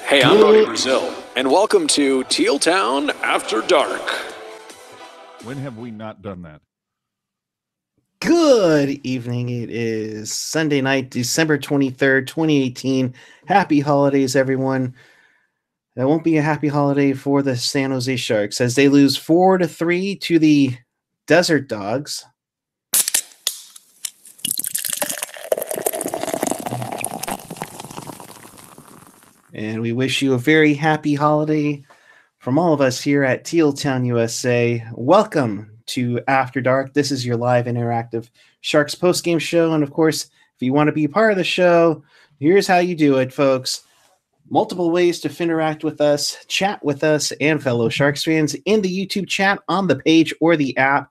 Hey, I'm Brody Brazil, and welcome to Teal Town After Dark. When have we not done that? Good evening. It is Sunday night, December 23rd, 2018. Happy holidays, everyone. That won't be a happy holiday for the San Jose Sharks as they lose 4-3 to the Desert Dogs. And we wish you a very happy holiday from all of us here at Teal Town, USA. Welcome to After Dark. This is your live interactive Sharks postgame show. And of course, if you want to be part of the show, here's how you do it, folks. Multiple ways to interact with us, chat with us, and fellow Sharks fans in the YouTube chat, on the page, or the app.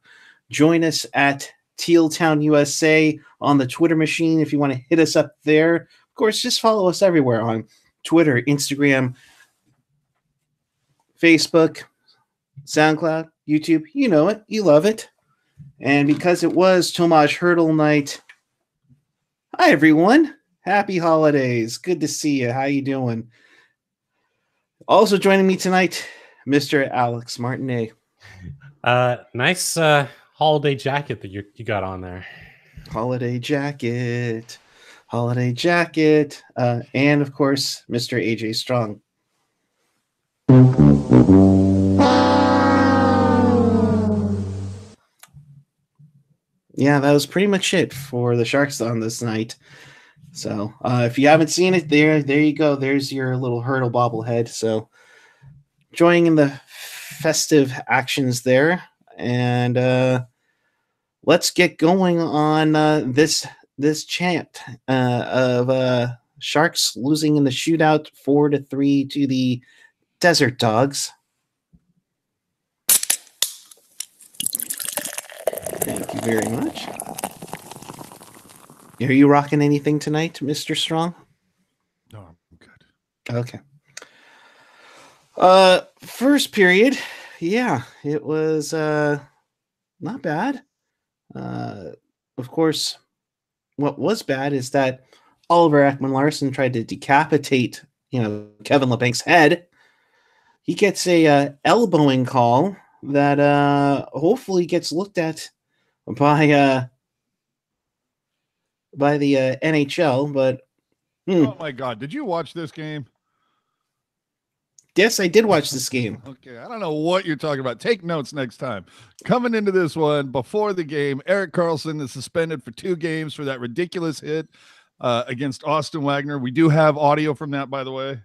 Join us at Teal Town USA on the Twitter machine if you want to hit us up there. Of course, just follow us everywhere on Twitter, Instagram, Facebook, SoundCloud, YouTube. You know it. You love it. And because it was Tomas Hertl night, hi, everyone. Happy holidays. Good to see you. How you doing? Also joining me tonight, Mr. Alex Martinet. Nice holiday jacket that you got on there. Holiday jacket. And of course, Mr. AJ Strong. Yeah, that was pretty much it for the Sharks on this night. So if you haven't seen it, there you go. There's your little Hertl bobblehead. So joining in the festive actions there. And let's get going on this chant of Sharks losing in the shootout 4-3 to the Desert Dogs. Thank you very much. Are you rocking anything tonight, Mr. Strong? No, I'm good. Okay. First period, yeah, it was not bad. Of course, what was bad is that Oliver Ekman-Larsson tried to decapitate, Kevin Labank's head. He gets a elbowing call that hopefully gets looked at by the NHL, but oh my God, did you watch this game? Yes, I did watch this game. Okay, I don't know what you're talking about. Take notes next time. Coming into this one, before the game, Erik Karlsson is suspended for 2 games for that ridiculous hit against Austin Wagner. We do have audio from that, by the way.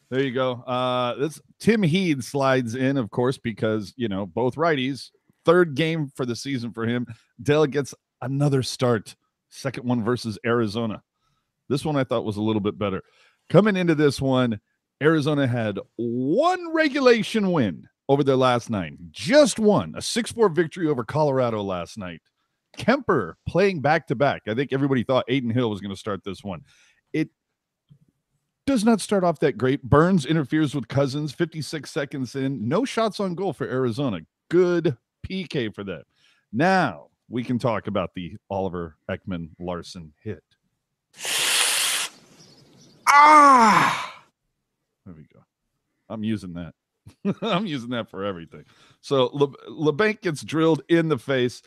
There you go. This Tim Heed slides in, of course, because, both righties. 3rd game for the season for him. Dell gets another start. 2nd one versus Arizona. This one I thought was a little bit better. Coming into this one, Arizona had 1 regulation win over their last 9. Just one. A 6-4 victory over Colorado last night. Kemper playing back-to-back. I think everybody thought Aiden Hill was going to start this one. It does not start off that great. Burns interferes with Cousins 56 seconds in. No shots on goal for Arizona. Good PK for them. Now we can talk about the Oliver Ekman-Larsson hit. There we go. I'm using that. I'm using that for everything. So Labanc gets drilled in the face.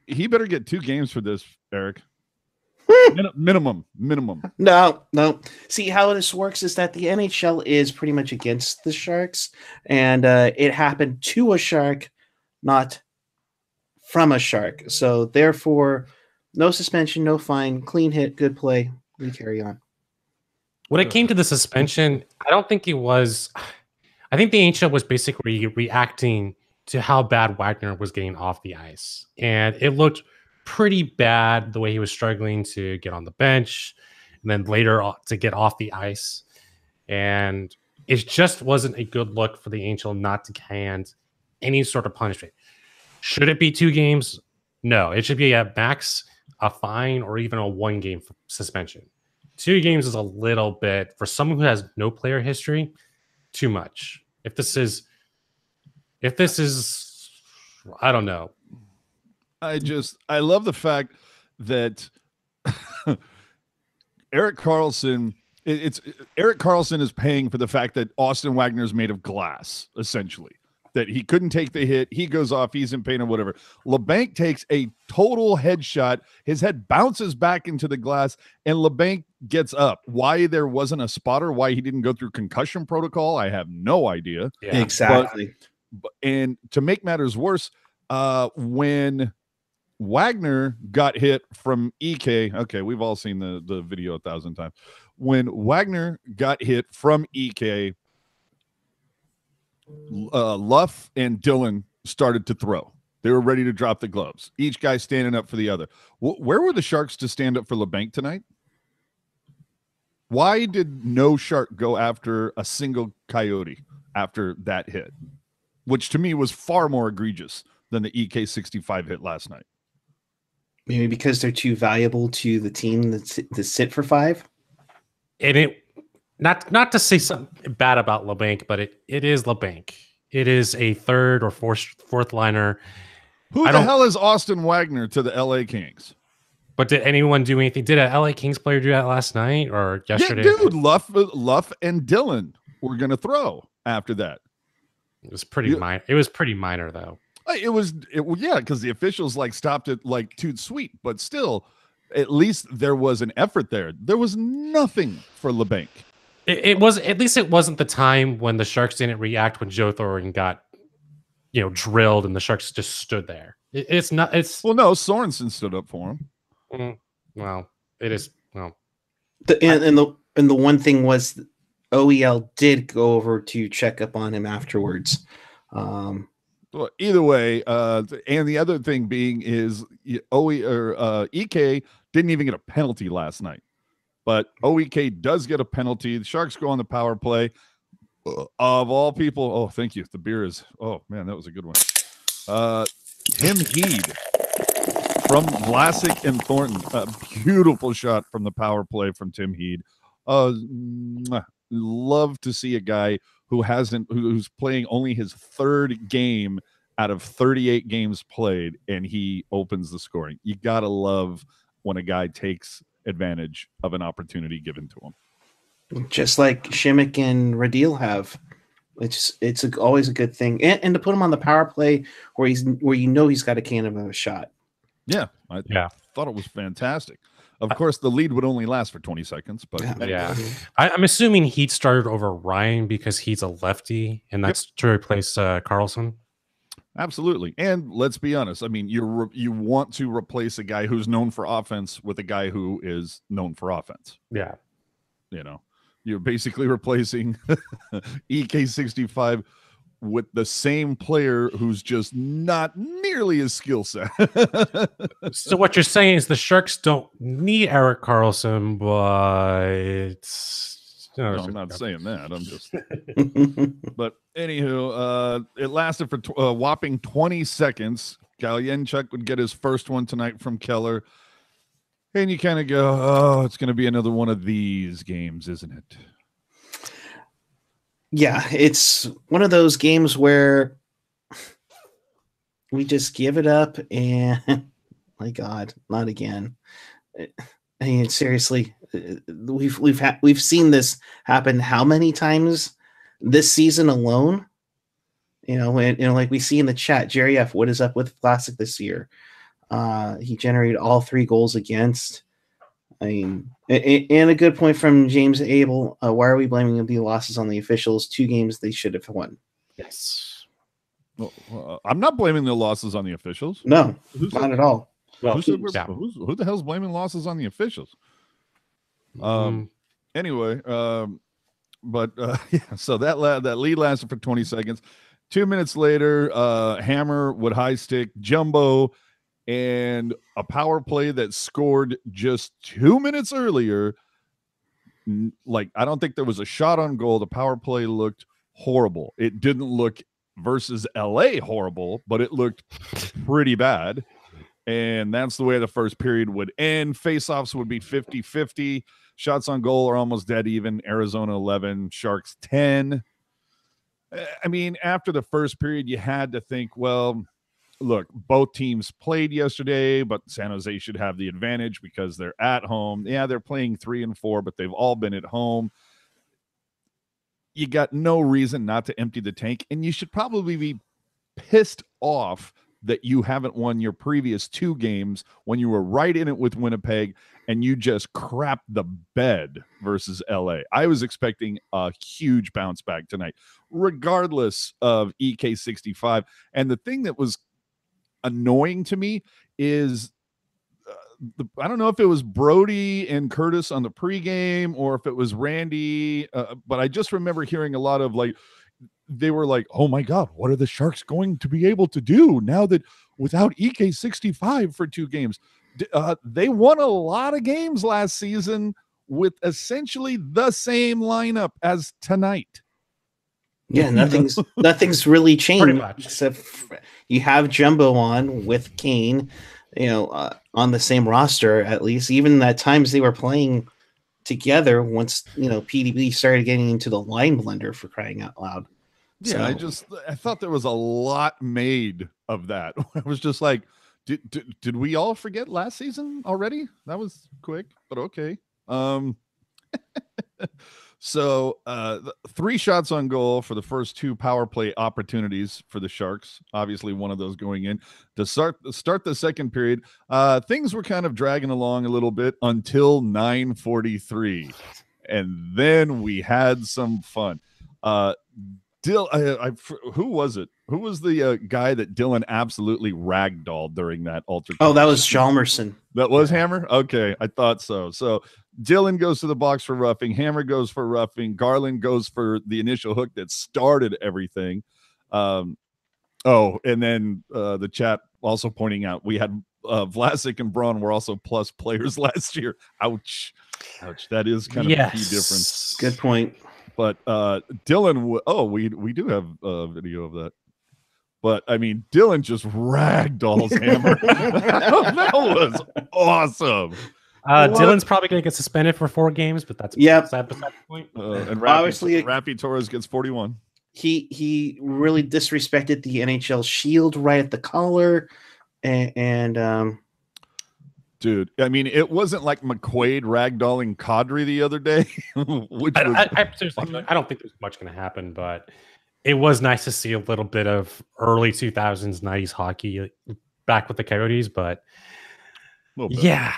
He better get 2 games for this, Eric. Minimum. No. See, how this works is that the NHL is pretty much against the Sharks, and it happened to a Shark, not from a Shark. So therefore, no suspension, no fine, clean hit, good play. We carry on. When it came to the suspension, I don't think it was. I think the NHL was basically reacting to how bad Wagner was getting off the ice, and it looked pretty bad the way he was struggling to get on the bench and then later to get off the ice. And it just wasn't a good look for the NHL not to hand any sort of punishment. Should it be 2 games? No, it should be at max a fine or even a 1-game suspension. 2 games is a little bit, for someone who has no player history, too much. If this is, I don't know. I love the fact that Erik Karlsson. Erik Karlsson is paying for the fact that Austin Wagner is made of glass, essentially. That he couldn't take the hit. He goes off. He's in pain or whatever. LeBanc takes a total headshot. His head bounces back into the glass, and LeBanc gets up. Why there wasn't a spotter, why he didn't go through concussion protocol, I have no idea. Yeah. Exactly. And to make matters worse, when Wagner got hit from EK, okay, we've all seen the video 1,000 times. When Wagner got hit from EK, Luff and Dylan started to throw. They were ready to drop the gloves. Each guy standing up for the other. Where were the Sharks to stand up for LeBanc tonight? Why did no Shark go after a single Coyote after that hit? Which to me was far more egregious than the EK65 hit last night. Maybe because they're too valuable to the team to sit for 5. And it not to say something bad about LeBanc, but it is LeBanc. It is a third or fourth liner. Who the hell is Austin Wagner to the LA Kings? But did anyone do anything? Did a LA Kings player do that last night or yesterday? Yeah, dude, Luff and Dylan were going to throw after that. It was pretty minor. It was pretty minor though. Yeah, because the officials stopped it too sweet, but still, at least there was an effort there. There was nothing for LeBanc. It was, at least it wasn't the time when the Sharks didn't react when Joe Thornton got, drilled and the Sharks just stood there. It's not. It's well, no, Sorensen stood up for him. Well, it is. Well, the one thing was OEL did go over to check up on him afterwards. Well, either way, and the other thing being is EK didn't even get a penalty last night, but OEK does get a penalty. The Sharks go on the power play. Of all people, oh, thank you. The beer is, oh man, that was a good one. Tim Heed from Vlasic and Thornton, a beautiful shot from the power play from Tim Heed. Love to see a guy who's playing only his 3rd game out of 38 games played, and he opens the scoring. You gotta love when a guy takes advantage of an opportunity given to him. Just like Shimmick and Radil have. It's always a good thing. And to put him on the power play where he's got a can of a shot. Yeah. I thought it was fantastic. Of course, the lead would only last for 20 seconds, but yeah. I'm assuming Heat started over Ryan because he's a lefty, and that's to replace Karlsson. Absolutely. And let's be honest. I mean, you want to replace a guy who's known for offense with a guy who is known for offense. Yeah. You're basically replacing EK65 with the same player who's just not nearly his skill set. So what you're saying is the Sharks don't need Erik Karlsson, but no, I'm not saying that. I'm just. But anywho, it lasted for a whopping 20 seconds. Galchenyuk would get his first one tonight from Keller. And you kind of go, oh, it's going to be another one of these games, isn't it? Yeah, it's one of those games where we just give it up and, my God, not again. I mean, seriously, we've seen this happen how many times this season alone? Like we see in the chat, Jerry F. What is up with Vlasic this year? He generated all 3 goals against. I mean, and a good point from James Abel. Why are we blaming the losses on the officials? 2 games they should have won. Yes. Well, I'm not blaming the losses on the officials. No, not at all. Well, who the hell's blaming losses on the officials? Anyway, but so that lead lasted for 20 seconds. 2 minutes later, Hammer would high stick Jumbo, and a power play that scored just 2 minutes earlier. I don't think there was a shot on goal. The power play looked horrible. It didn't look versus LA horrible, but it looked pretty bad. And that's the way the first period would end. Faceoffs would be 50-50. Shots on goal are almost dead even. Arizona 11, Sharks 10. I mean, after the first period, you had to think, well, look, both teams played yesterday, but San Jose should have the advantage because they're at home. Yeah, they're playing 3 and 4, but they've all been at home. You got no reason not to empty the tank, and you should probably be pissed off that you haven't won your previous 2 games when you were right in it with Winnipeg and you just crapped the bed versus LA. I was expecting a huge bounce back tonight, regardless of EK65. And the thing that was annoying to me is I don't know if it was Brody and Curtis on the pregame or if it was Randy, but I just remember hearing a lot of like, they were like, oh my God, what are the Sharks going to be able to do now that without EK65 for 2 games? They won a lot of games last season with essentially the same lineup as tonight. Yeah, nothing's really changed except you have Jumbo on with Kane, on the same roster at least. Even at times they were playing together once PDB started getting into the line blender, for crying out loud. Yeah, so, I thought there was a lot made of that. I was just like, did we all forget last season already? That was quick, but okay. So 3 shots on goal for the first 2 power play opportunities for the Sharks. Obviously, one of those going in to start the second period. Things were kind of dragging along a little bit until 9:43, and then we had some fun. Who was it? Who was the guy that Dylan absolutely ragdolled during that altercation? Oh, that was Chalmerson. That was Hammer? Okay, I thought so. So Dylan goes to the box for roughing. Hammer goes for roughing. Garland goes for the initial hook that started everything. And then the chat also pointing out we had Vlasic and Braun were also plus players last year. Ouch. That is kind of a key difference. Good point. But Dylan, we do have a video of that. But I mean, Dylan just ragdolls Hammer. That was awesome. Dylan's probably going to get suspended for 4 games, but that's beside the point. And Rafi Torres gets 41. He really disrespected the NHL shield right at the collar, and dude, I mean, it wasn't like McQuaid ragdolling Kadri the other day. I don't think there's much going to happen, but it was nice to see a little bit of early 2000s, 90s hockey back with the Coyotes, but yeah.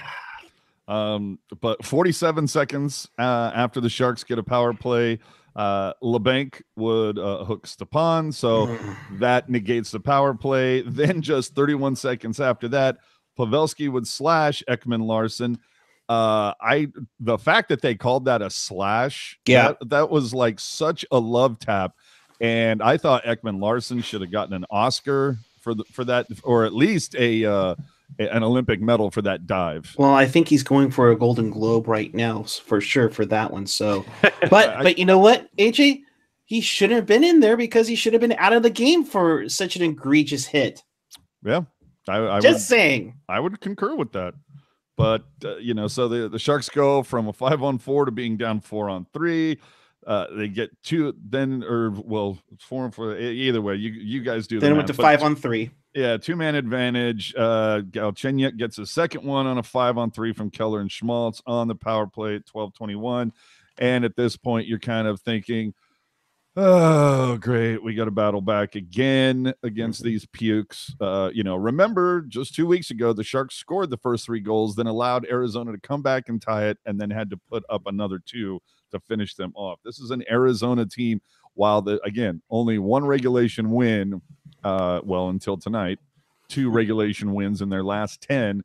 But 47 seconds after the Sharks get a power play, LeBanc would hook Stepan, so that negates the power play. Then just 31 seconds after that, Pavelski would slash Ekman Larson. The fact that they called that a slash, that was like such a love tap, and I thought Ekman Larson should have gotten an Oscar for that, or at least an Olympic medal for that dive. Well, I think he's going for a Golden Globe right now for sure for that one. So, but you know what, AJ, he shouldn't have been in there because he should have been out of the game for such an egregious hit. Yeah. I saying. I would concur with that. But, so the Sharks go from a 5-on-4 to being down 4-on-3. They get 2, it's 4-on-4. Either way, you guys do that. Then it went to 5-on-3. Yeah, 2-man advantage. Galchenyuk gets a second one on a 5-on-3 from Keller and Schmaltz on the power play at 12:21. And at this point, you're kind of thinking, oh, great. We got to battle back again against these pukes. Remember just 2 weeks ago, the Sharks scored the first 3 goals, then allowed Arizona to come back and tie it, and then had to put up another 2 to finish them off. This is an Arizona team, while only 1 regulation win, until tonight, 2 regulation wins in their last 10,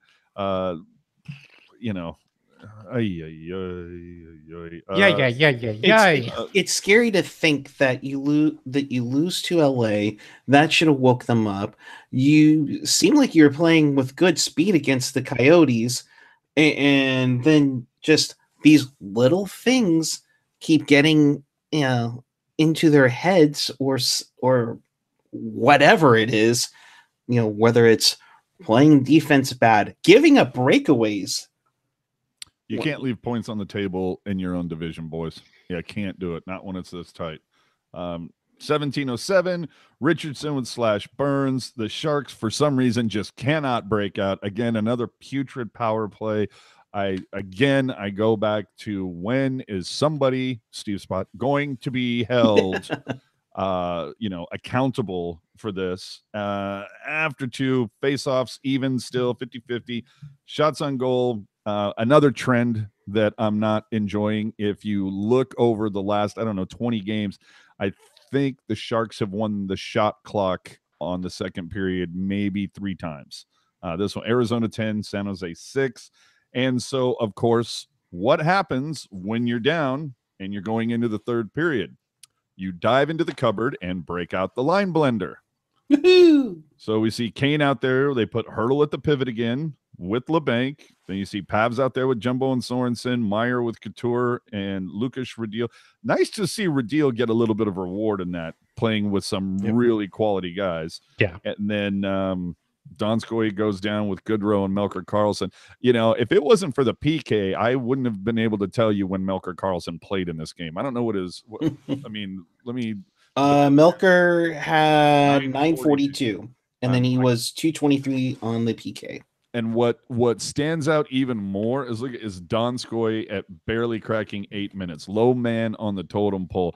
It's scary to think that you lose to LA. That should have woke them up. You seem like you're playing with good speed against the Coyotes, and then just these little things keep getting into their heads or whatever it is. Whether it's playing defense bad, giving up breakaways. You can't leave points on the table in your own division, boys. Yeah, can't do it. Not when it's this tight. 17:07, Richardson with slash Burns. The Sharks, for some reason, just cannot break out. Again, another putrid power play. I go back to, when is somebody, Steve Spot, going to be held accountable for this? After two face-offs, even still 50-50. Shots on goal, another trend that I'm not enjoying. If you look over the last, 20 games, I think the Sharks have won the shot clock on the second period maybe 3 times. This one, Arizona 10, San Jose 6. And so, of course, what happens when you're down and you're going into the third period? You dive into the cupboard and break out the line blender. So we see Kane out there. They put Hertl at the pivot again with LeBanc. Then you see Pavs out there with Jumbo and Sorensen, Meyer with Couture, and Lucas Radil. Nice to see Radil get a little bit of reward in that, playing with some really quality guys. Yeah. And then Donskoy goes down with Goodrow and Melker Karlsson. If it wasn't for the PK, I wouldn't have been able to tell you when Melker Karlsson played in this game. I don't know what I mean, let me. Melker had 942, and then he was 223 on the PK. And what stands out even more is Donskoy at barely cracking 8 minutes, low man on the totem pole.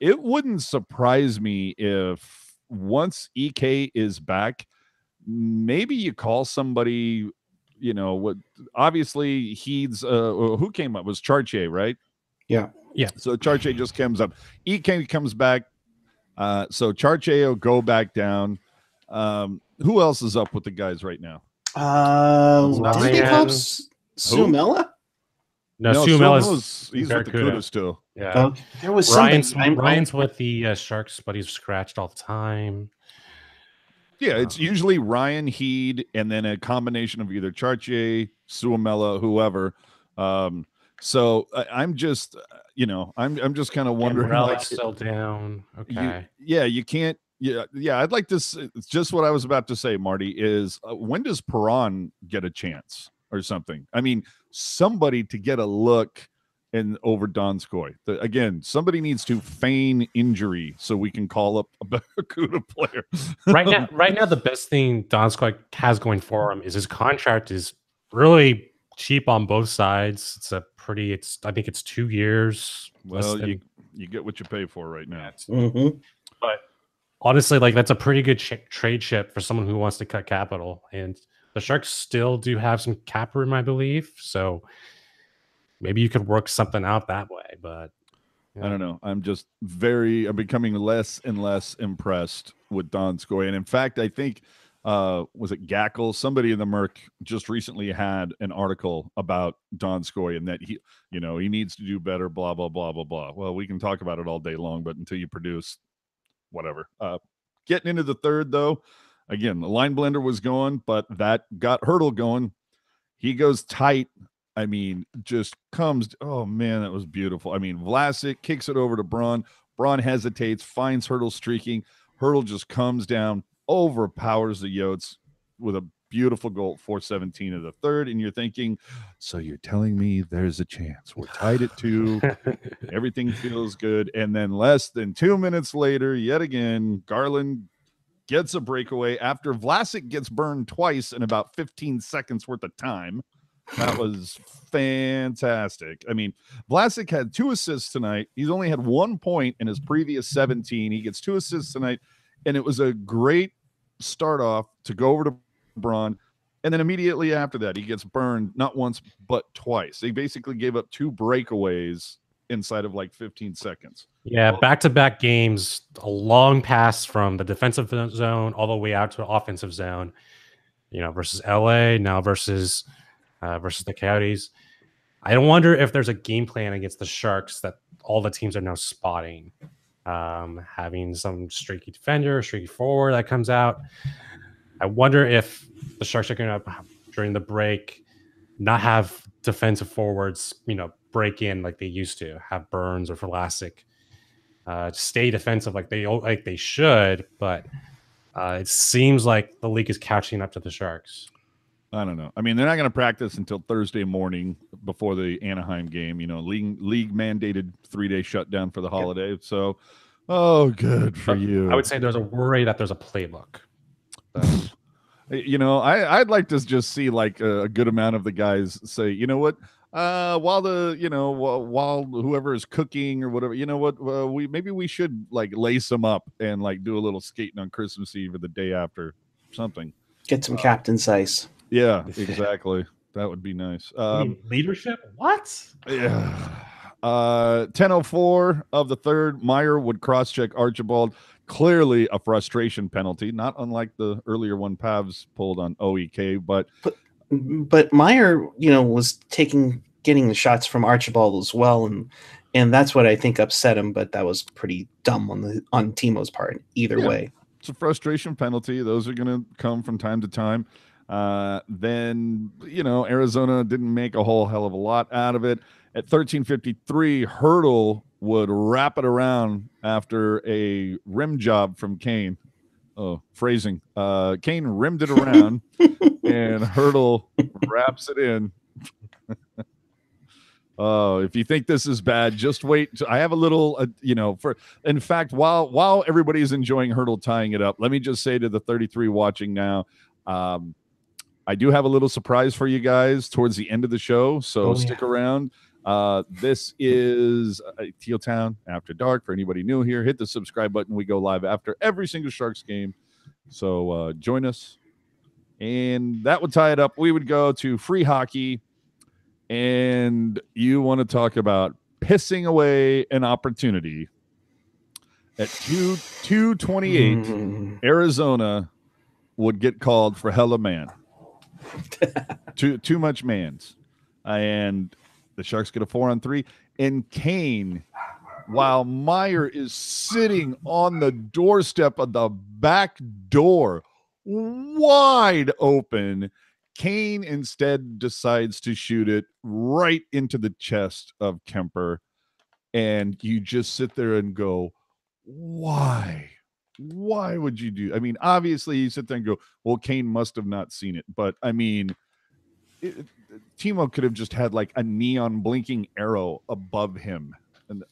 It wouldn't surprise me if once EK is back, maybe you call somebody. What? Obviously, Heeds. Who came up was Chartier, right? Yeah. So Chartier just comes up. EK comes back. So Chartier will go back down. Who else is up with the guys right now? Did they call Suomela? No, Suomela's he's with the Kuhre still. Yeah. There was Ryan's with the Sharks, but he's scratched all the time. Yeah, it's usually Ryan, Heed, and then a combination of either Chartier, Suomela, whoever. So I'm just, I'm just kind of wondering. Relic still down. Okay. You can't. Yeah. I'd like to. It's just what I was about to say, Marty. Is when does Perron get a chance or something? I mean, somebody to get a look over Donskoy. Again, somebody needs to feign injury so we can call up a Barracuda player. Right now, the best thing Donskoy has going for him is his contract is really cheap on both sides. I think it's 2 years. Well, you get what you pay for right now. But honestly, that's a pretty good trade chip for someone who wants to cut capital. And the Sharks still do have some cap room, I believe. So maybe you could work something out that way. But I don't know. I'm becoming less and less impressed with Donskoy. And in fact, I think was it Gackle? Somebody in the Merc just recently had an article about Donskoy and that he needs to do better, blah, blah, blah, blah, blah. Well, we can talk about it all day long, but until you produce, whatever. Getting into the third, though, again, the line blender was going, but that got Hertl going. He goes tight. I mean, just comes. Oh, man, that was beautiful. I mean, Vlasic kicks it over to Braun. Braun hesitates, finds Hertl streaking. Hertl just comes down, overpowers the Yotes with a beautiful goal, 4:17 of the third. And you're thinking, so you're telling me there's a chance. We're tied at 2. Everything feels good. And then less than 2 minutes later, yet again, Garland gets a breakaway after Vlasic gets burned twice in about 15 seconds worth of time. That was fantastic. I mean, Vlasic had 2 assists tonight. He's only had 1 point in his previous 17. He gets 2 assists tonight. And it was a great start off to go over to Braun. And then immediately after that, he gets burned not once, but twice. They basically gave up 2 breakaways inside of 15 seconds. Yeah, back-to-back games, a long pass from the defensive zone all the way out to the offensive zone, versus LA, now versus the Coyotes. I wonder if there's a game plan against the Sharks that all the teams are now spotting. Having some streaky defender, streaky forward that comes out. I wonder if the Sharks are going to, during the break, not have defensive forwards, break in like they used to, have Burns or Vlasic stay defensive like they should, but it seems like the league is catching up to the Sharks. I don't know. I mean, they're not going to practice until Thursday morning before the Anaheim game. League mandated 3-day shutdown for the holiday. Yep. So Oh, good for you. I would say there's a worry that there's a playbook. I'd like to just see like a good amount of the guys say, you know what, while whoever is cooking or whatever, you know what, we should like lace them up and like do a little skating on Christmas Eve or the day after, something. Get some captain's ice. Yeah, exactly. That would be nice. Leadership? What? Yeah. 10:04 of the third, Meyer would cross-check Archibald. Clearly a frustration penalty, not unlike the earlier one Pavs pulled on OEK, but Meyer, was getting the shots from Archibald as well, and that's what I think upset him. But that was pretty dumb on Timo's part. Either way, it's a frustration penalty. Those are going to come from time to time. Then Arizona didn't make a whole hell of a lot out of it. At 13:53, Hertl would wrap it around after a rim job from Kane. Oh, phrasing. Kane rimmed it around, and Hertl wraps it in. Oh, if you think this is bad, just wait. I have a little, in fact, while everybody's enjoying Hertl tying it up, let me just say to the 33 watching now, I do have a little surprise for you guys towards the end of the show, so stick around. This is Teal Town After Dark. For anybody new here, hit the subscribe button. We go live after every single Sharks game, so join us. And that would tie it up. We would go to free hockey, and you want to talk about pissing away an opportunity. At 2:28, Arizona would get called for hella man. too much mans, and the Sharks get a 4-on-3. And Kane, while Meyer is sitting on the doorstep of the back door, wide open, Kane instead decides to shoot it right into the chest of Kemper. And you just sit there and go, why? Why would you do? I mean, obviously you sit there and go, well, Kane must have not seen it. But I mean, Timo could have just had like a neon blinking arrow above him. And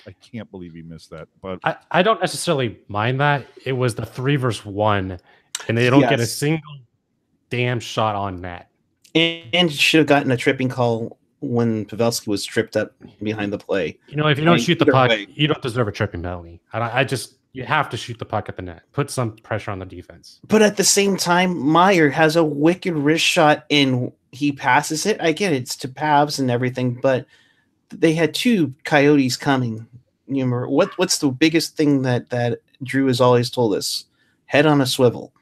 I can't believe he missed that. But I don't necessarily mind that. It was the 3-versus-1, and they don't get a single damn shot on net. And should have gotten a tripping call when Pavelski was tripped up behind the play. If you don't shoot the puck, you don't deserve a tripping penalty. You have to shoot the puck at the net. Put some pressure on the defense. But at the same time, Meyer has a wicked wrist shot and he passes it. I get it, it's to Pavs and everything, but they had two Coyotes coming. You remember what's the biggest thing that Drew has always told us? Head on a swivel.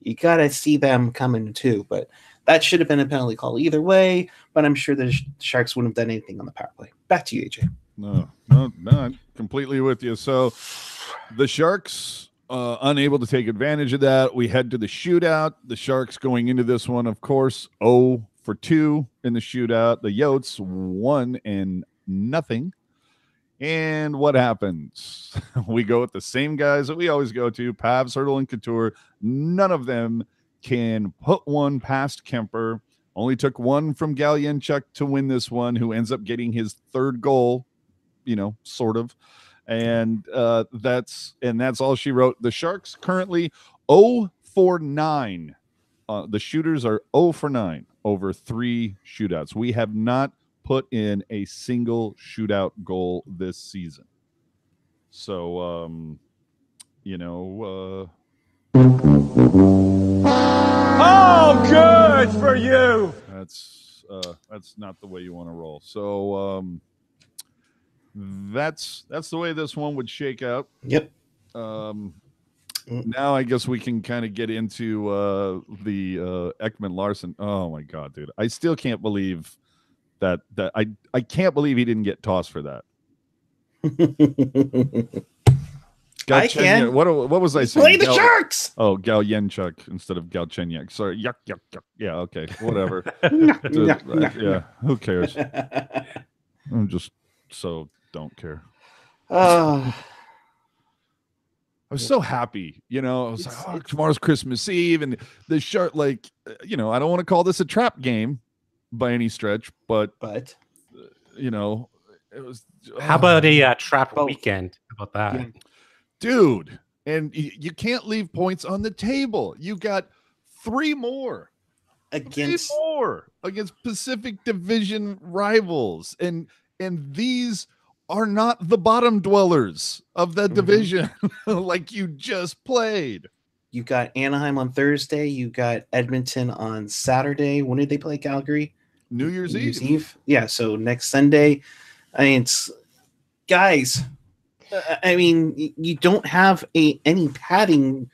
You got to see them coming too, but that should have been a penalty call either way, but I'm sure the Sharks wouldn't have done anything on the power play. Back to you, AJ. No, I'm completely with you. So the Sharks unable to take advantage of that. We head to the shootout. The Sharks going into this one, of course, 0 for 2 in the shootout. The Yotes 1-0. And what happens? We go with the same guys that we always go to, Pavs, Hertl, and Couture. None of them can put one past Kemper. Only took one from Galchenyuk to win this one, who ends up getting his third goal, sort of. And that's all she wrote. The Sharks currently 0 for 9. The shooters are 0 for 9 over 3 shootouts. We have not put in a single shootout goal this season. So, oh, good for you. That's not the way you want to roll. So, that's the way this one would shake out. Yep. Now I guess we can kind of get into the Ekman Larson. Oh my God, dude! I still can't believe that I can't believe he didn't get tossed for that. I can. What was I saying? Play the Sharks. Oh, Galchenyuk instead of Galchenyuk. Sorry, yuck. Yeah, okay, whatever. Yeah, who cares? I'm just so don't care. I was so happy, I was like, oh, tomorrow's Christmas Eve, and the Shark, I don't want to call this a trap game by any stretch, but it was. How about a trap weekend? How about that? dude. And you can't leave points on the table. You got 3 more against Pacific Division rivals, and these are not the bottom dwellers of the division like you just played. You got Anaheim on Thursday. You got Edmonton on Saturday. When did they play Calgary? New Year's Eve. Yeah, so next Sunday. I mean, guys, I mean, you don't have any padding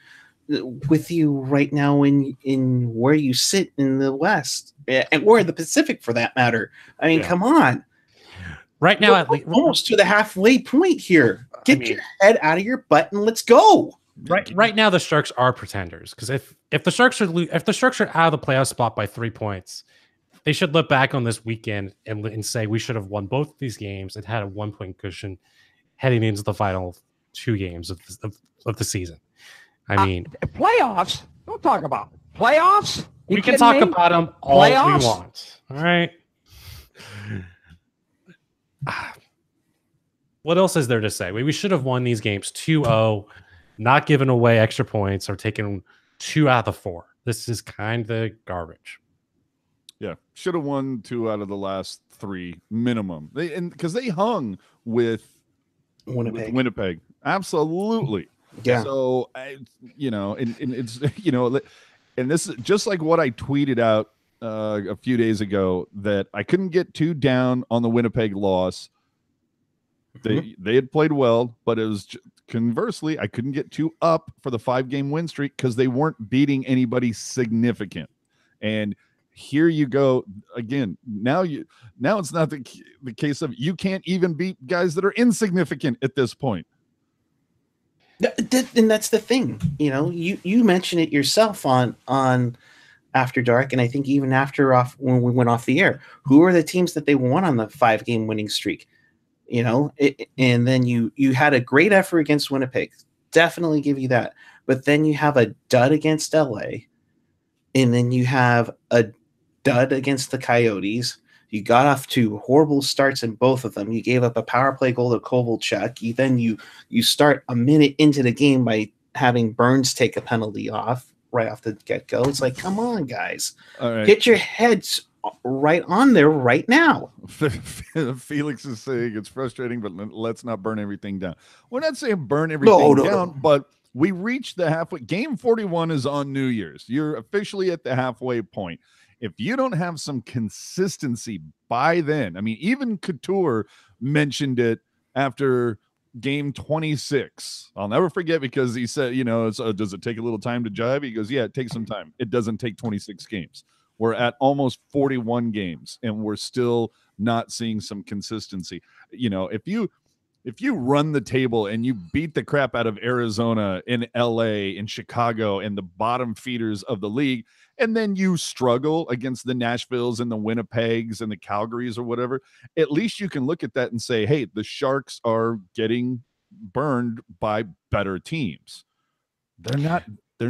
with you right now in where you sit in the West, or the Pacific for that matter. I mean, come on. Right now, at least, almost to the halfway point here. Get your head out of your butt and let's go. Right now, the Sharks are pretenders, because if the Sharks are out of the playoff spot by 3 points, they should look back on this weekend and say we should have won both of these games and had a 1-point cushion heading into the final 2 games of the season. I mean, playoffs. Don't talk about playoffs. We can talk about them all we want. All right. What else is there to say? We should have won these games 2-0, not given away extra points or taken 2 out of the 4. This is kind of garbage. Yeah, should have won 2 out of the last 3 minimum. Because they hung with Winnipeg. Absolutely. Yeah. So and it's and this is just like what I tweeted out a few days ago, that I couldn't get too down on the Winnipeg loss. They had played well, but it was conversely, I couldn't get too up for the 5-game win streak because they weren't beating anybody significant. And here you go again. Now it's not the case of you can't even beat guys that are insignificant at this point. And that's the thing. You mentioned it yourself on After Dark, and I think even when we went off the air, who are the teams that they won on the 5-game winning streak? And then you had a great effort against Winnipeg. Definitely give you that. But then you have a dud against LA, and then you have a dud against the Coyotes. You got off to horrible starts in both of them. You gave up a power play goal to Kovalchuk. You start a minute into the game by having Burns take a penalty off right off the get-go. It's like, come on, guys. All right. Get your heads right on there right now. Felix is saying it's frustrating, but let's not burn everything down. We're not saying burn everything down, but we reached the halfway. Game 41 is on New Year's. You're officially at the halfway point. If you don't have some consistency by then, I mean, even Couture mentioned it after game 26. I'll never forget, because he said, does it take a little time to jive? He goes, yeah, it takes some time. It doesn't take 26 games. We're at almost 41 games, and we're still not seeing some consistency. If you run the table and you beat the crap out of Arizona, in LA, in Chicago, and the bottom feeders of the league, and then you struggle against the Nashvilles and the Winnipegs and the Calgarys or whatever, at least you can look at that and say, hey, the Sharks are getting burned by better teams. They're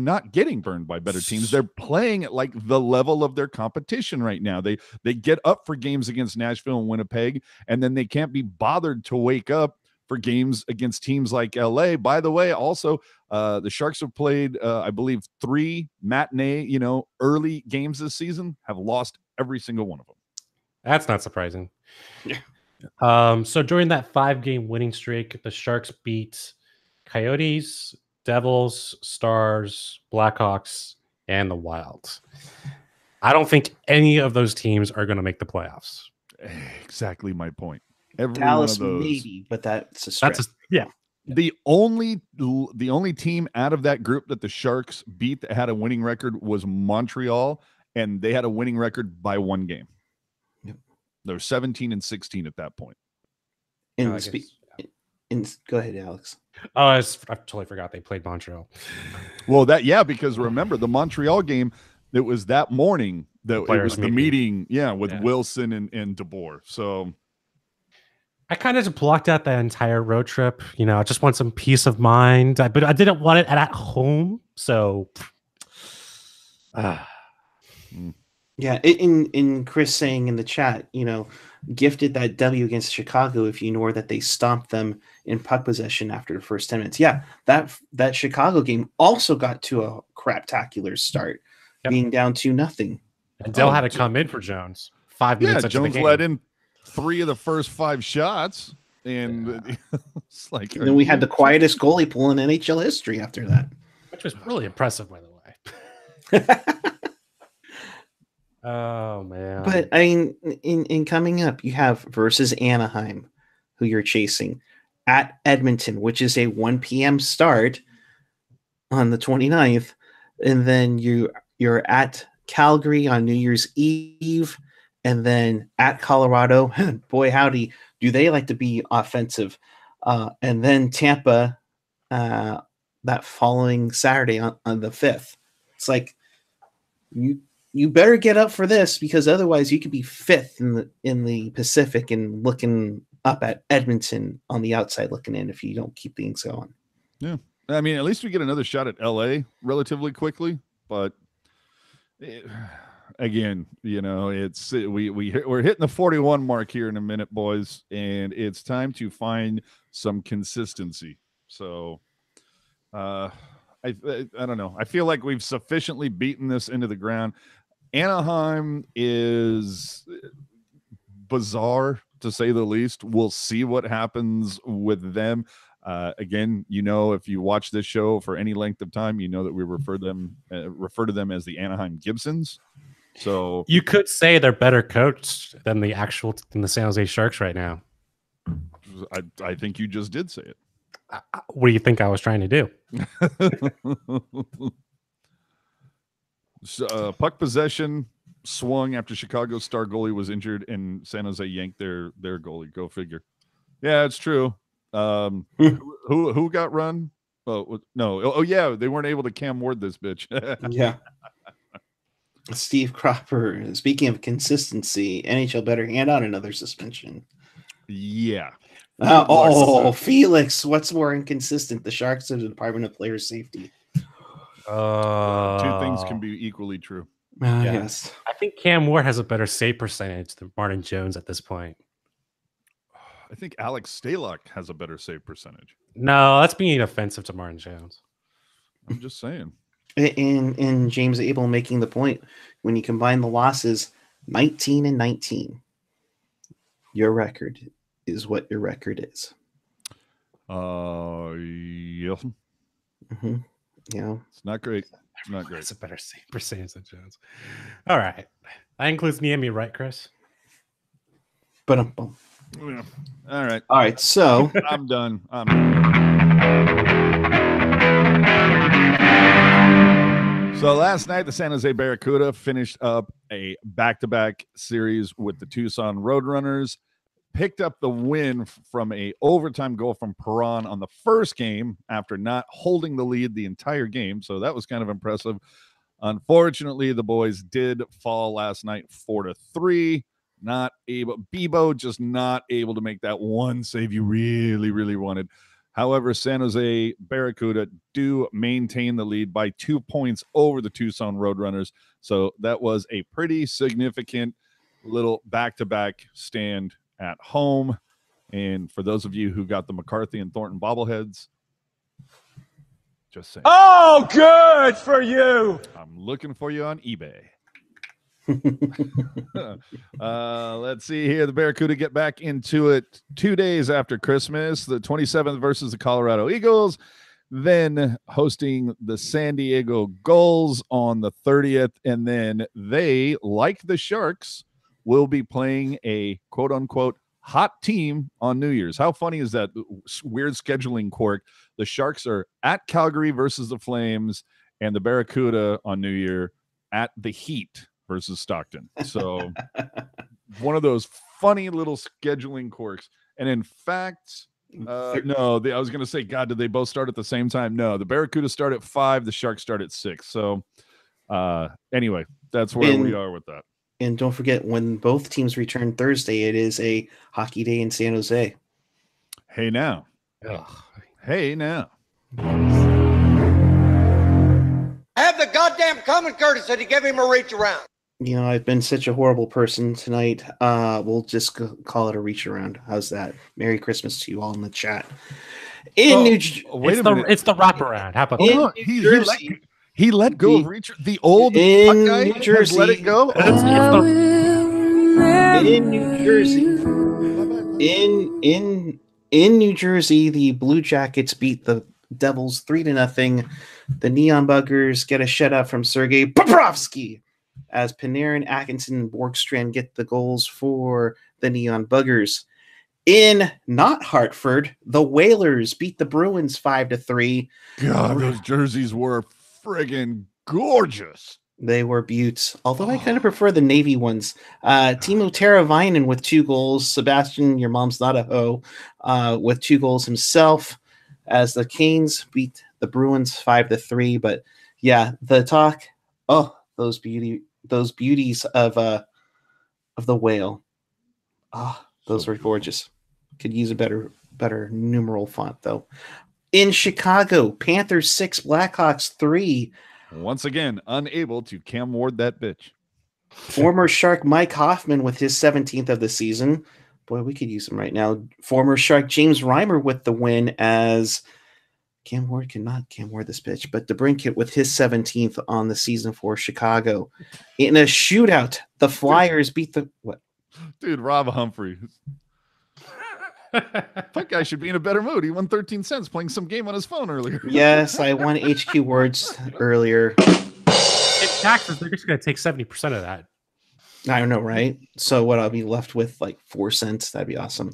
not getting burned by better teams. They're playing at like the level of their competition right now. They get up for games against Nashville and Winnipeg, and then they can't be bothered to wake up for games against teams like LA. By the way, also, the Sharks have played, I believe, 3 matinee, early games this season, have lost every single one of them. That's not surprising. Yeah. So during that 5-game winning streak, the Sharks beat Coyotes, Devils, Stars, Blackhawks, and the Wild. I don't think any of those teams are going to make the playoffs. Exactly my point. Every Dallas one of those, maybe, but that's a stretch. Yeah. The only team out of that group that the Sharks beat that had a winning record was Montreal, and they had a winning record by 1 game. Yep. They're 17-16 at that point. Go ahead, Alex. Oh, I totally forgot they played Montreal. Well, because remember the Montreal game, it was that morning that it was the meeting, with Wilson and DeBoer. So I kind of just blocked out that entire road trip. I just want some peace of mind, but I didn't want it at home. So Yeah, in Chris saying in the chat, gifted that W against Chicago if you ignore that they stomped them in puck possession after the first 10 minutes. Yeah, that Chicago game also got to a craptacular start, being down 2-0. And Dell had to come in for Jones 5 minutes into Jones the game. let in 3 of the first 5 shots, and it's like, and then we had the quietest goalie pool in NHL history after that, which was really impressive, by the way. Oh man! But I mean, in coming up, you have versus Anaheim, who you're chasing, at Edmonton, which is a 1 p.m. start on the 29th, and then you're at Calgary on New Year's Eve, and then at Colorado. Boy, howdy, do they like to be offensive? And then Tampa that following Saturday on the 5th. It's like you better get up for this, because otherwise you could be 5th in the Pacific and looking up at Edmonton on the outside looking in if you don't keep things going. Yeah. I mean, at least we get another shot at LA relatively quickly, but again, it's we're hitting the 41 mark here in a minute, boys, and it's time to find some consistency. So I don't know. I feel like we've sufficiently beaten this into the ground. Anaheim is bizarre, to say the least. We'll see what happens with them. Again, if you watch this show for any length of time, you know that we refer to them as the Anaheim Gibsons. So you could say they're better coached than the San Jose Sharks right now. I think you just did say it. What do you think I was trying to do? Puck possession swung after Chicago's star goalie was injured, and San Jose yanked their goalie. Go figure. Yeah, it's true. Who got run? Oh no! Oh yeah, they weren't able to Cam Ward this bitch. Yeah. Steve Cropper. Speaking of consistency, NHL better hand out another suspension. Yeah. Felix, what's more inconsistent? The Sharks or the Department of Player Safety? Two things can be equally true. Yes. I think Cam Ward has a better save percentage than Martin Jones at this point. I think Alex Stalock has a better save percentage. No, that's being offensive to Martin Jones. I'm just saying. And James Abel making the point, when you combine the losses 19-19, your record is what your record is. Yeah. Mm-hmm. Yeah. It's not great. It's not great. It's a better save percentage than Jones. All right. That includes Niemi, right, Chris? But yeah. All right. All right. So I'm done. So last night, the San Jose Barracuda finished up a back-to-back series with the Tucson Roadrunners, picked up the win from a overtime goal from Perron on the first game after not holding the lead the entire game. So that was kind of impressive. Unfortunately, the boys did fall last night 4-3. Not able, Bebo just not able to make that one save you really, really wanted. However, San Jose Barracuda do maintain the lead by 2 points over the Tucson Roadrunners. So that was a pretty significant little back-to-back stand at home. And for those of you who got the McCarthy and Thornton bobbleheads, just saying. Oh, good for you. I'm looking for you on eBay. Let's see here. The Barracuda get back into it 2 days after Christmas, the 27th versus the Colorado Eagles, then hosting the San Diego Gulls on the 30th, and then they, like the Sharks, will be playing a quote-unquote hot team on New Year's. How funny is that weird scheduling quirk? The Sharks are at Calgary versus the Flames, and the Barracuda on New Year at the Heat versus Stockton. So one of those funny little scheduling quirks. And in fact, I was going to say, God, did they both start at the same time? No, the Barracuda start at 5, the Sharks start at 6. So anyway, that's where we are with that. And don't forget, when both teams return Thursday, it is a hockey day in San Jose. Hey now. Ugh. Hey now. Have the goddamn common courtesy to give him a reach around. I've been such a horrible person tonight. We'll just call it a reach around. How's that? Merry Christmas to you all in the chat. In New Wait a minute. It's the wraparound. How about Oh, that? he let go of Reacher. The old in guy New has Jersey. let it go. In New Jersey. In New Jersey, the Blue Jackets beat the Devils 3-0. The Neon Buggers get a shutout from Sergei Bobrovsky as Panarin, Atkinson, and Borgstrand get the goals for the Neon Buggers. In not Hartford, the Whalers beat the Bruins 5-3. God, those jerseys were friggin' gorgeous. They were beauts, although I kind of prefer the Navy ones. Timo Teravainen with 2 goals. Sebastian, your mom's not a hoe, with 2 goals himself as the Canes beat the Bruins 5-3. But yeah, the talk, those beauties of the whale. Those were gorgeous. Could use a better numeral font though. In Chicago, Panthers 6, Blackhawks 3. Once again, unable to Cam Ward that bitch. Former Shark Mike Hoffman with his 17th of the season. Boy, we could use him right now. Former Shark James Reimer with the win as Cam Ward cannot Cam Ward this bitch, but DeBrincat with his 17th on the season for Chicago. In a shootout, the Flyers beat the what? Dude, Rob Humphrey. That guy should be in a better mood. He won 13 cents playing some game on his phone earlier. Yes, I won HQ words earlier. In taxes, they're just going to take 70% of that. I don't know, right? So what, I'll be left with like 4 cents. That'd be awesome.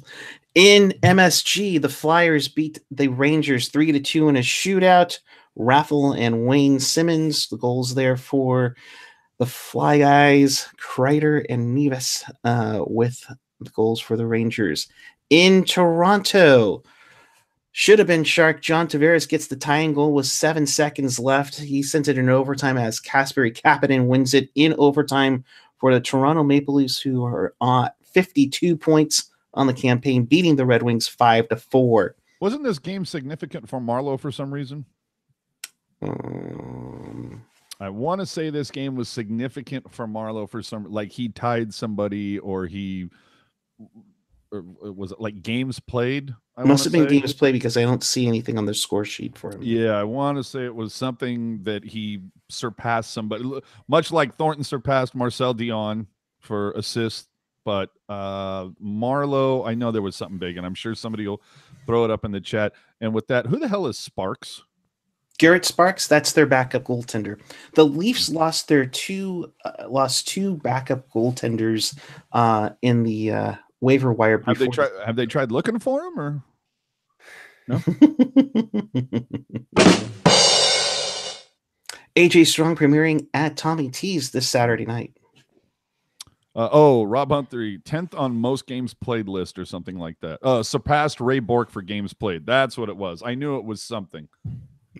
In MSG, the Flyers beat the Rangers 3-2 in a shootout. Raffle and Wayne Simmons, the goals there for the Fly Guys. Kreider and Neves with the goals for the Rangers. In Toronto, should have been Shark. John Tavares gets the tying goal with 7 seconds left. He sent it in overtime as Kasperi Kapanen wins it in overtime for the Toronto Maple Leafs, who are on 52 points on the campaign, beating the Red Wings 5-4. Wasn't this game significant for Marleau for some reason? I want to say this game was significant for Marleau for some, like he tied somebody or he... Or was it like games played? Must have been games played because I don't see anything on the score sheet for him. Yeah, I want to say it was something that he surpassed somebody, much like Thornton surpassed Marcel Dion for assists. But Marleau, I know there was something big, and I'm sure somebody will throw it up in the chat. And with that, who the hell is Sparks? Garrett Sparks, that's their backup goaltender. The Leafs lost their two backup goaltenders in the waiver wire. Have they tried looking for him or no? AJ Strong premiering at Tommy T's this Saturday night. Rob Humphrey, 10th on most games played list or something like that. Surpassed Ray Bork for games played. That's what it was. I knew it was something.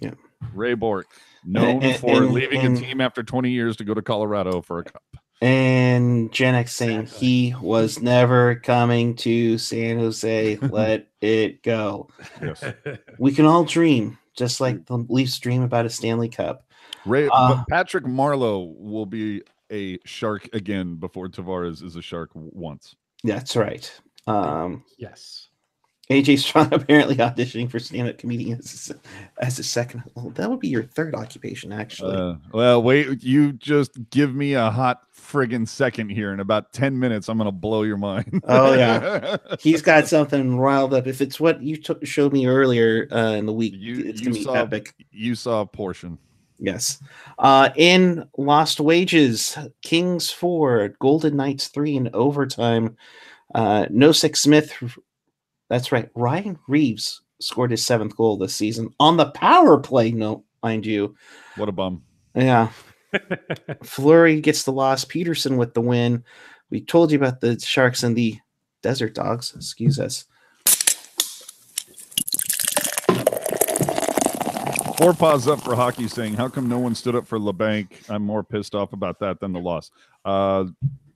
Yeah. Ray Bork, known for leaving a team after 20 years to go to Colorado for a cup. And Gen X saying he was never coming to San Jose. Let it go. Yes. We can all dream, just like the Leafs dream about a Stanley Cup. But Patrick Marleau will be a Shark again before Tavares is a Shark once. That's right. Yes. AJ Strong apparently auditioning for stand-up comedian as a second. Well, that would be your third occupation, actually. Well, wait, you just give me a hot friggin' second here. In about 10 minutes, I'm going to blow your mind. Oh, yeah. He's got something riled up. If it's what you showed me earlier in the week, it's going to be epic. You saw a portion. Yes. In Lost Wages, Kings 4, Golden Knights 3 in overtime. Nosek Smith... That's right. Ryan Reeves scored his 7th goal this season on the power play, mind you. What a bum. Yeah. Fleury gets the loss. Peterson with the win. We told you about the Sharks and the Desert Dogs. Excuse us. 4 paws up for hockey saying, how come no one stood up for LeBanc? I'm more pissed off about that than the loss.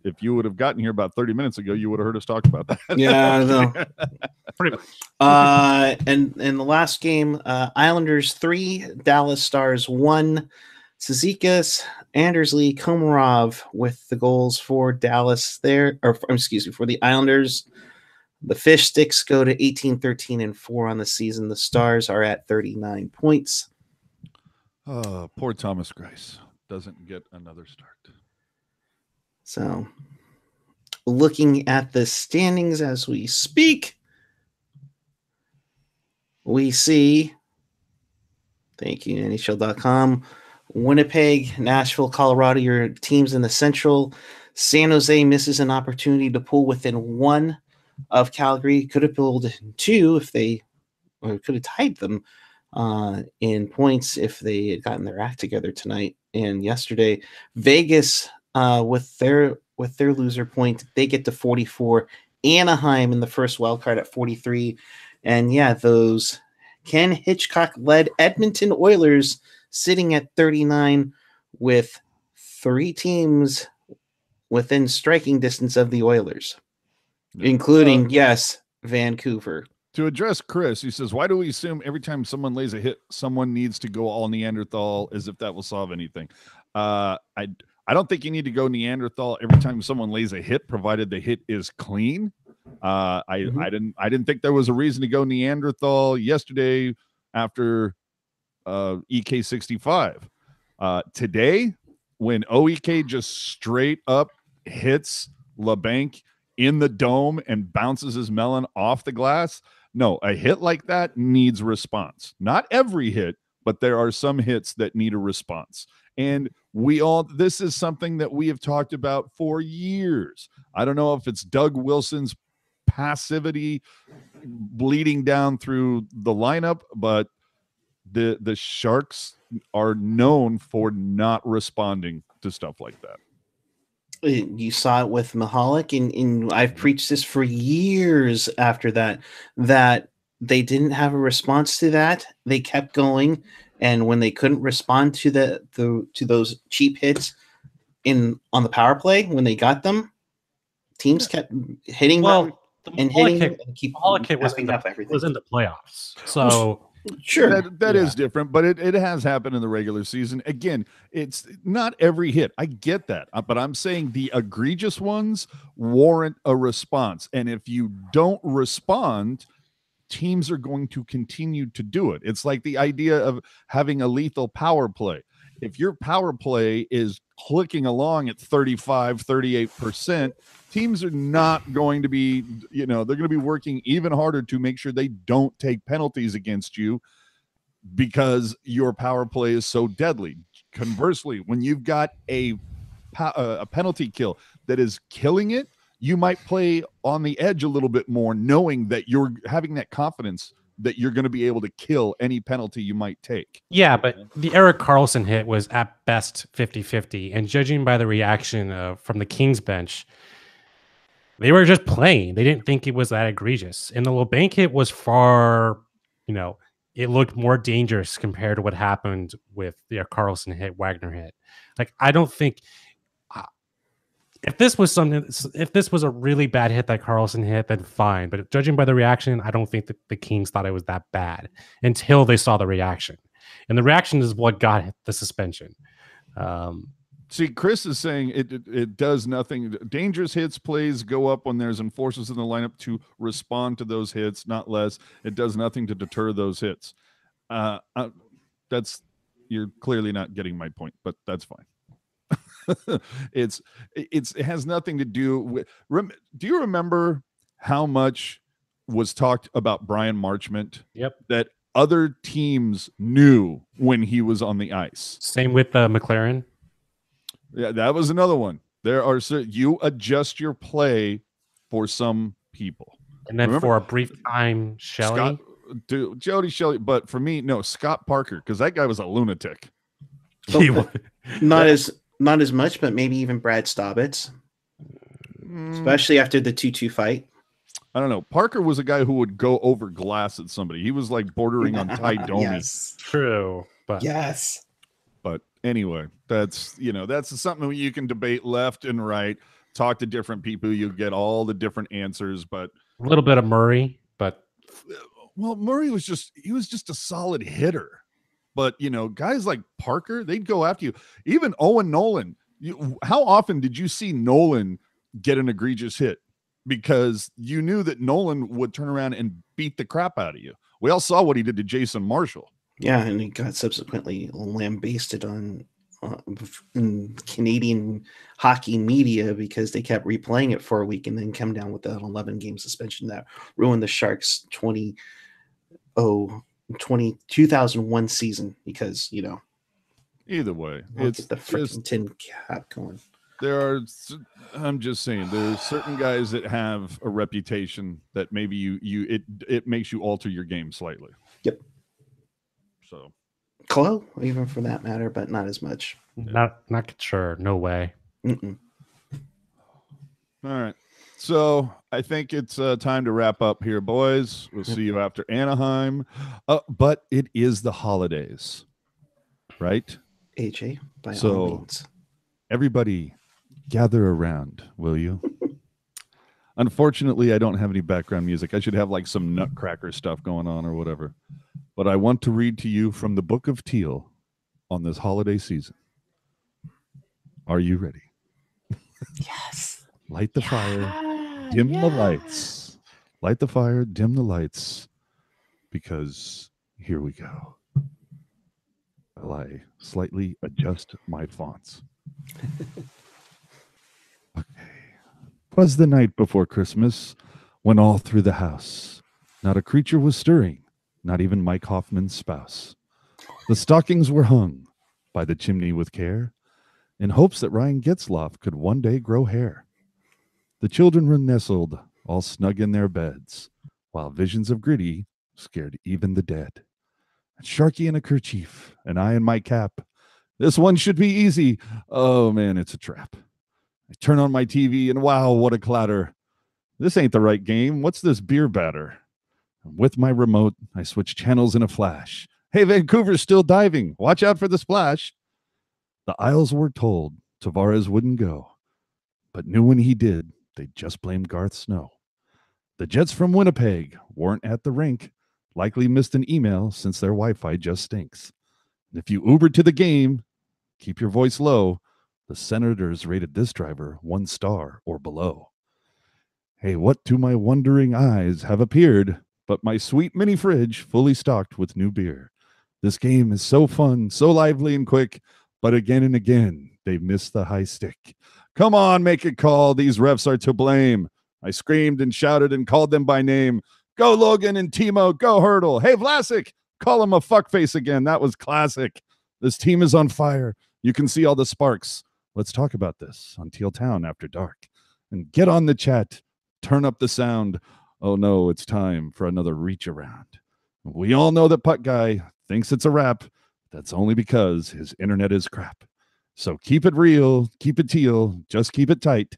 If you would have gotten here about 30 minutes ago, you would have heard us talk about that. Yeah, I know. Pretty much. And in the last game, Islanders 3, Dallas Stars 1. Cizikas Andersley, Komarov with the goals for Dallas there, or excuse me, for the Islanders. The Fish Sticks go to 18, 13, and 4 on the season. The Stars are at 39 points. Oh, poor Thomas Greiss doesn't get another start. So, looking at the standings as we speak, we see, thank you, NHL.com, Winnipeg, Nashville, Colorado, your teams in the Central. San Jose misses an opportunity to pull within 1 of Calgary. Could have pulled 2 if they, or could have tied them in points if they had gotten their act together tonight and yesterday. Vegas, with their loser point, they get to 44. Anaheim in the first wild card at 43. And yeah, those Ken Hitchcock-led Edmonton Oilers sitting at 39 with 3 teams within striking distance of the Oilers, including, yes, Vancouver. To address Chris, he says, why do we assume every time someone lays a hit, someone needs to go all Neanderthal as if that will solve anything? I don't think you need to go Neanderthal every time someone lays a hit, provided the hit is clean. I didn't think there was a reason to go Neanderthal yesterday after EK65. Today, when OEK just straight up hits LeBanc in the dome and bounces his melon off the glass, no, a hit like that needs response. Not every hit, but there are some hits that need a response. And this is something that we have talked about for years. I don't know if it's Doug Wilson's passivity bleeding down through the lineup, but the Sharks are known for not responding to stuff like that. You saw it with Mahalik, and I've preached this for years after that they didn't have a response to that. They kept going, and when they couldn't respond to to those cheap hits on the power play, when they got them, teams kept hitting them and hitting them and keep was in the playoffs. So sure, that is different, but it has happened in the regular season. Again, it's not every hit. I get that, but I'm saying the egregious ones warrant a response. And if you don't respond, teams are going to continue to do it. It's like the idea of having a lethal power play. If your power play is clicking along at 35, 38%, teams are not going to be, they're going to be working even harder to make sure they don't take penalties against you because your power play is so deadly. Conversely, when you've got a penalty kill that is killing it, you might play on the edge a little bit more, knowing that you're having that confidence that you're going to be able to kill any penalty you might take. Yeah, but the Erik Karlsson hit was at best 50-50. And judging by the reaction from the Kings bench, they were just playing. They didn't think it was that egregious. And the LeBanc hit was far, it looked more dangerous compared to what happened with the Karlsson hit, Wagner hit. Like, I don't think... If this was a really bad hit that Karlsson hit, then fine. But judging by the reaction, I don't think that the Kings thought it was that bad until they saw the reaction. And the reaction is what got the suspension. See, Chris is saying it does nothing. Dangerous hits plays go up when there's enforcers in the lineup to respond to those hits, not less. It does nothing to deter those hits. You're clearly not getting my point, but that's fine. It has nothing to do with. Do you remember how much was talked about Brian Marchment? Yep. That other teams knew when he was on the ice. Same with McLaren. Yeah, that was another one. You adjust your play for some people, and then for a brief time, Shelley, Jody Shelley. But for me, no, Scott Parker, because that guy was a lunatic. Not as much, but maybe even Brad Staubitz, especially after the 2-2 fight. I don't know. Parker was a guy who would go over glass at somebody. He was like bordering on Ty Domi. Yes. True. But yes. But anyway, that's something you can debate left and right, talk to different people. You get all the different answers, but a little bit of Murray, but Murray was just a solid hitter. But, guys like Parker, they'd go after you. Even Owen Nolan. How often did you see Nolan get an egregious hit? Because you knew that Nolan would turn around and beat the crap out of you. We all saw what he did to Jason Marshall. Yeah, and he got subsequently lambasted on in Canadian hockey media because they kept replaying it for a week and then come down with that 11-game suspension that ruined the Sharks' 2001 season because, Either way, it's it's the freaking tin cap going. I'm just saying, there's certain guys that have a reputation that maybe it makes you alter your game slightly. Yep. So, Chloe, even for that matter, but not as much. Not sure. No way. Mm-mm. All right. So I think it's time to wrap up here, boys. We'll see you after Anaheim. But it is the holidays, right? AJ, by all means. Everybody gather around, will you? Unfortunately, I don't have any background music. I should have like some Nutcracker stuff going on or whatever. But I want to read to you from the book of Teal on this holiday season. Are you ready? Yes. Light the fire, dim the lights. Light the fire, dim the lights, because here we go. While I slightly adjust my fonts. Okay. 'Twas the night before Christmas, when all through the house not a creature was stirring, not even Mike Hoffman's spouse. The stockings were hung by the chimney with care, in hopes that Ryan Getzlaf could one day grow hair. The children were nestled all snug in their beds, while visions of Gritty scared even the dead. Sharky in a kerchief, and I in my cap. This one should be easy. Oh man, it's a trap. I turn on my TV, and wow, what a clatter. This ain't the right game. What's this beer batter? With my remote, I switch channels in a flash. Hey, Vancouver's still diving. Watch out for the splash. The Isles were told Tavares wouldn't go, but knew when he did, they just blamed Garth Snow. The Jets from Winnipeg weren't at the rink, likely missed an email since their Wi-Fi just stinks. And if you Ubered to the game, keep your voice low. The Senators rated this driver 1 star or below. Hey, what to my wondering eyes have appeared but my sweet mini fridge fully stocked with new beer. This game is so fun, so lively and quick, but again and again, they missed the high stick. Come on, make a call. These refs are to blame. I screamed and shouted and called them by name. Go Logan and Timo, go Hertl. Hey, Vlasic, call him a fuckface again. That was classic. This team is on fire. You can see all the sparks. Let's talk about this on Teal Town After Dark. And get on the chat. Turn up the sound. Oh no, it's time for another reach around. We all know that Puck Guy thinks it's a wrap. That's only because his internet is crap. So keep it real, keep it teal, just keep it tight.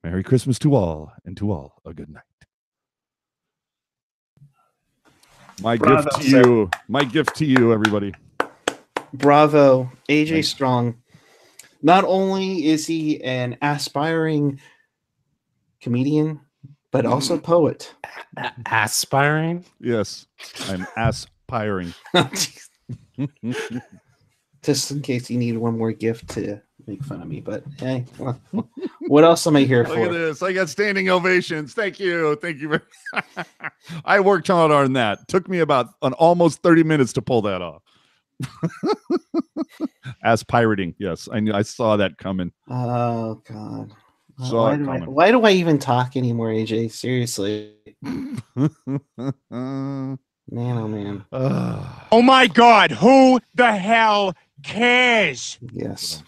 Merry Christmas to all, and to all a good night. Bravo, gift to sir. you. My gift to you, everybody. Bravo, AJ Thanks. Strong. Not only is he an aspiring comedian, but also poet. Aspiring? Yes, I'm aspiring. Just in case you need one more gift to make fun of me. But hey, well, what else am I here Look for? at this. I got standing ovations. Thank you. Thank you. I worked hard on that. Took me about almost 30 minutes to pull that off. Aspirating. Yes, I knew. I saw that coming. Oh God. Why do I even talk anymore, AJ? Seriously. Man, oh man. Oh my God, who the hell cares? Yes.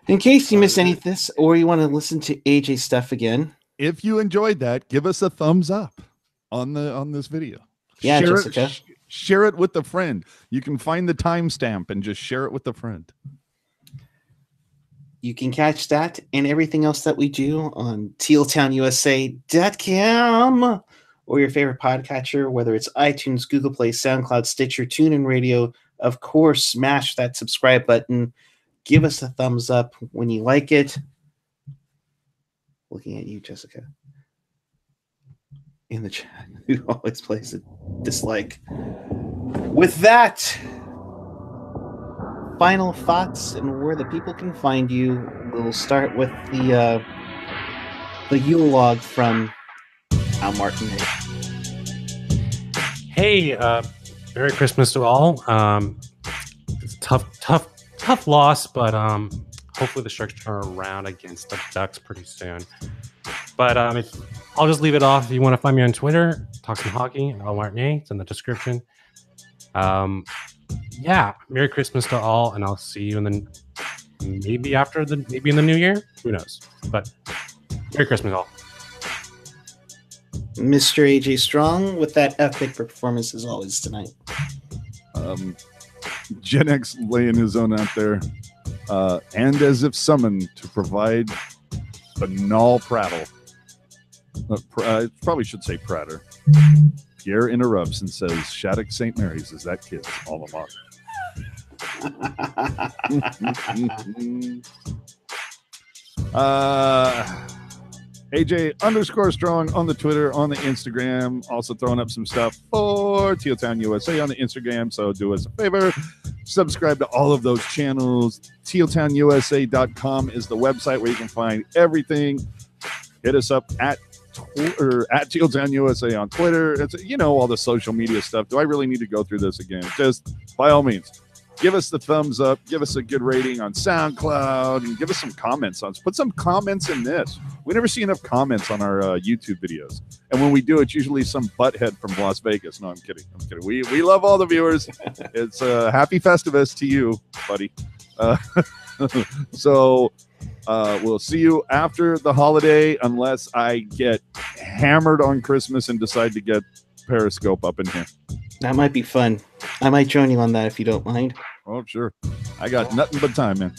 In case you missed any of this or you want to listen to AJ stuff again. If you enjoyed that, give us a thumbs up on this video. Yeah, share Jessica. Share it with a friend. You can find the timestamp and just share it with a friend. You can catch that and everything else that we do on tealtownusa.com or your favorite podcatcher, whether it's iTunes, Google Play, SoundCloud, Stitcher, TuneIn Radio. Of course, smash that subscribe button. Give us a thumbs up when you like it. Looking at you, Jessica. In the chat, who always plays a dislike. With that, final thoughts and where the people can find you. We'll start with the Yule log from Al Martin. Hey, Merry Christmas to all. It's a tough loss, but hopefully the Sharks turn around against the Ducks pretty soon. But I'll just leave it off. If you want to find me on Twitter, talk some hockey, Al Martin, it's in the description. Yeah, Merry Christmas to all, and I'll see you maybe in the new year. Who knows? But Merry Christmas all. Mr. AJ Strong with that epic performance as always tonight. Gen X laying his own out there, and as if summoned to provide banal prattle. Probably should say pratter. Pierre interrupts and says, Shattuck St. Mary's is that kid's alma mater. AJ_Strong on the Twitter, on the Instagram, also throwing up some stuff for Teal Town USA on the Instagram. So do us a favor, subscribe to all of those channels. TealTownUSA.com is the website where you can find everything. Hit us up at Teal Town USA on Twitter. It's all the social media stuff. Do I really need to go through this again? Just by all means, give us the thumbs up, give us a good rating on SoundCloud, and give us some comments on. Put some comments in this. We never see enough comments on our YouTube videos, and when we do, it's usually some butthead from Las Vegas. No, I'm kidding. We love all the viewers. It's happy Festivus to you, buddy. So we'll see you after the holiday, unless I get hammered on Christmas and decide to get Periscope up in here. That might be fun. I might join you on that if you don't mind. Oh, sure. I got nothing but time, man.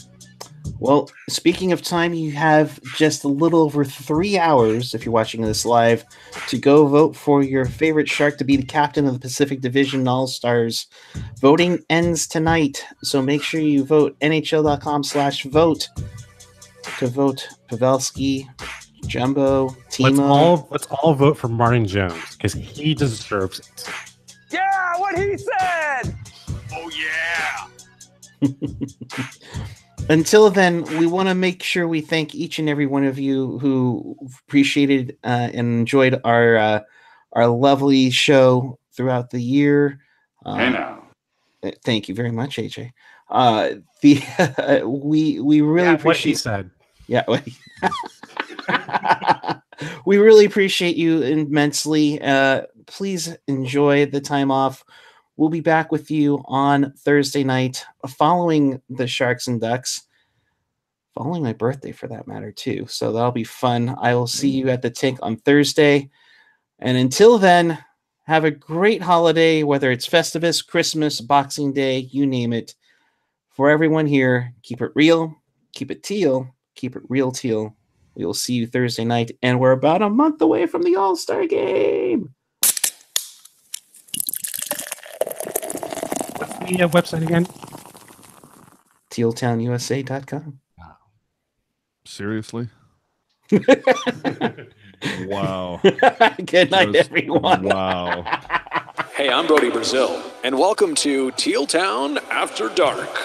Well, speaking of time, you have just a little over 3 hours, if you're watching this live, to go vote for your favorite Shark to be the captain of the Pacific Division All-Stars. Voting ends tonight, so make sure you vote NHL.com/vote to vote Pavelski, Jumbo, Timo. Let's all vote for Martin Jones, because he deserves it. Yeah, what he said! Oh, yeah! Until then, we want to make sure we thank each and every one of you who appreciated and enjoyed our lovely show throughout the year. Hey now. Thank you very much, AJ. We really appreciate what he said. Yeah. We really appreciate you immensely. Please enjoy the time off. We'll be back with you on Thursday night following the Sharks and Ducks, following my birthday for that matter too. So that'll be fun. I will see you at the Tink on Thursday. And until then, have a great holiday, whether it's Festivus, Christmas, Boxing Day, you name it. For everyone here, keep it real, keep it teal, keep it real teal. We will see you Thursday night, and we're about a month away from the All-Star game. What's the website again? TealTownUSA.com. Seriously? Wow. Good night, everyone. Wow. Hey, I'm Brody Brazil, and welcome to Teal Town After Dark.